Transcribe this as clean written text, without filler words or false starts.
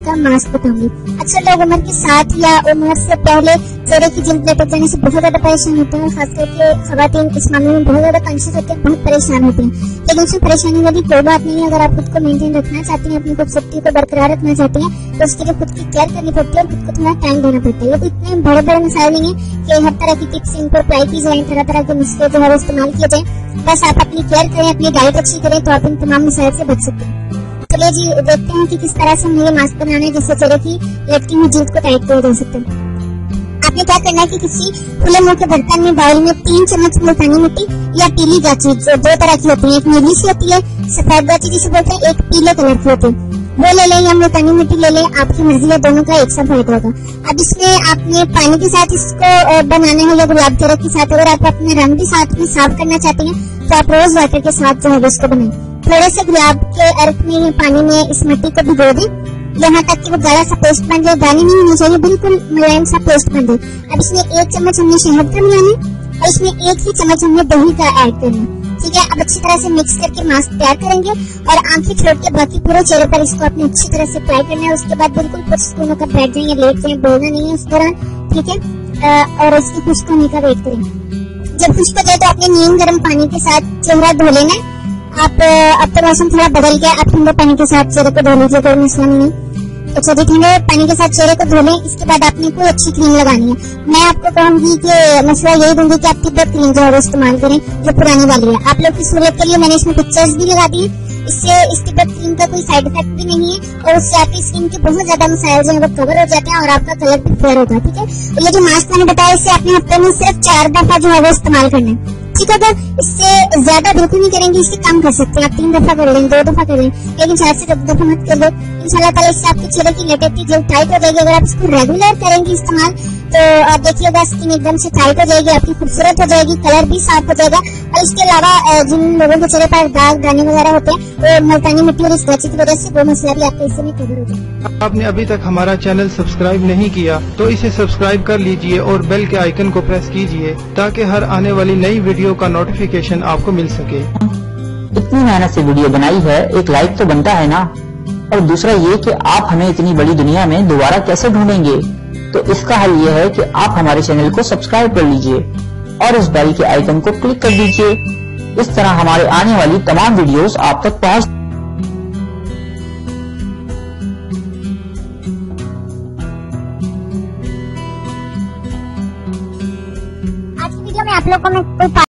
का मास्क बताऊंगी। अक्सर लोग उम्र के साथ या उम्र से पहले चेहरे की जल्द लटक जाने से बहुत ज्यादा परेशान होते हैं और खास करके खवातीन इस मामले में बहुत ज्यादा कॉन्शियस होते हैं, बहुत परेशान होते हैं। लेकिन उसमें परेशानी वाली कोई बात नहीं है। अगर आप खुद को मेंटेन रखना चाहते हैं, अपनी खूबसूरती को बरकरार रखना चाहते हैं, तो उसके लिए खुद की केयर करनी पड़ती है और खुद को थोड़ा टाइम देना पड़ता है। ये इतने बड़े बड़े मसाइल नहीं है कि हर तरह की टिप्स इन पर अप्लाई की जाए, तरह तरह के नुस्खे जो है इस्तेमाल किए जाए। बस आप अपनी केयर करें, अपनी डाइट अच्छी करें, तो आप इन तमाम मसाइल से बच सकते हैं। चलिए जी देखते हैं कि किस तरह से हमें ये मास्क बनाना है जिससे चेहरे की लटकी हुई जिल्द को टाइट किया जा सकता है। आपने क्या करना है कि किसी खुले मुंह के बर्तन में बाउल में 3 चम्मच मुल्तानी मिट्टी या पीली गाची, जो 2 तरह की होती है, एक नीली सी होती है, सफेद गाची जिसे बोलते हैं, एक पीले कलर की होती है, वो ले लें या मुल्तानी मिट्टी ले लें, आपकी मर्जी है, दोनों का एक सा फायदा होगा। अब इसमें आपने पानी के साथ इसको बनाना है या गुलाब के रंग के साथ। अगर आप अपना रंग भी साथ में साफ करना चाहते हैं तो आप रोज वाटर के साथ जो है इसको बनाएं। थोड़े से गुलाब के अर्क में या पानी में इस मिट्टी को भिगो दें यहाँ तक कि वो गाढ़ा सा पेस्ट बन जाए। गाढ़ी नहीं होनी चाहिए, बिल्कुल मुलायम सा पेस्ट बन जाए। अब इसमें 1 चम्मच हमने शहद का मिलाना है और इसमें 1 ही चम्मच हमने दही का ऐड करना है। ठीक है, अब अच्छी तरह से मिक्स करके मास्क तैयार करेंगे और आंखें छोड़ के बाकी पूरे चेहरे पर इसको अपने अच्छी तरह से अप्लाई करना है। उसके बाद बिल्कुल कुछ सेकंडों का बैठ जाए या लेट जाए, बोलना नहीं है उस दौरान। ठीक है, और इसकी खुश्क होने का वेट करें। जब खुश्क हो जाए तो अपने नीम गर्म पानी के साथ चेहरा धो लेना है। आप अब तो मौसम थोड़ा बदल गया, आप ठंडे पानी के साथ चेहरे को धो लीजिए, कोई मसला नहीं। तो चलिए ठंडे पानी के साथ चेहरे को धो लें। इसके बाद आपने कोई अच्छी क्रीम लगानी है। मैं आपको कहूंगी कि मसला यही दूंगी कि आप तिब्बत क्रीम जो है वो इस्तेमाल करें, जो पुरानी वाली है। आप लोग की सहूलियत के लिए मैंने इसमें पिक्चर्स भी लगा दी है। इससे इस तिब्बत क्रीम का कोई साइड इफेक्ट भी नहीं है और उससे आपकी स्किन के बहुत ज्यादा मसाइल जो है वो कवर हो जाते हैं और आपका कलर भी फेयर होता है। ठीक है, तो ये जो मास्क मैंने बताया इसे आपने हफ्ते में सिर्फ 4 दफा जो है वो इस्तेमाल करना है। ठीक है, तो इससे ज्यादा बिल्कुल नहीं करेंगे, इससे कम कर सकते हैं। आप 3 दफा कर लें, 2 दफा कर लें, लेकिन 4 से 2 दफा मत कर लो। इंशाल्लाह ताला इससे आपके चेहरे की लटकती जल्द टाइट हो जाएगी। अगर आप इसको रेगुलर करेंगे इस्तेमाल तो आप देखिएगा स्किन एकदम से टाइट हो जाएगी, आपकी खूबसूरत हो जाएगी, कलर भी साफ हो जाएगा। और इसके अलावा जिन लोगों के चेहरे पर दाग दाने वगैरह होते हैं वो मुल्तानी मिट्टी और इस गाची की वजह से वो मसला भी आपके इससे में कवर हो जाएगा। आपने अभी तक हमारा चैनल सब्सक्राइब नहीं किया तो इसे सब्सक्राइब कर लीजिए और बेल के आइकन को प्रेस कीजिए ताकि हर आने वाली नई वीडियो का नोटिफिकेशन आपको मिल सके। इतनी मेहनत से वीडियो बनाई है, एक लाइक तो बनता है ना। और दूसरा ये कि आप हमें इतनी बड़ी दुनिया में दोबारा कैसे ढूंढेंगे, तो इसका हल ये है कि आप हमारे चैनल को सब्सक्राइब कर लीजिए और इस बेल के आइकन को क्लिक कर दीजिए। इस तरह हमारे आने वाली तमाम वीडियोस आप तक पहुंच। आज की वीडियो में आप लोगों को मैं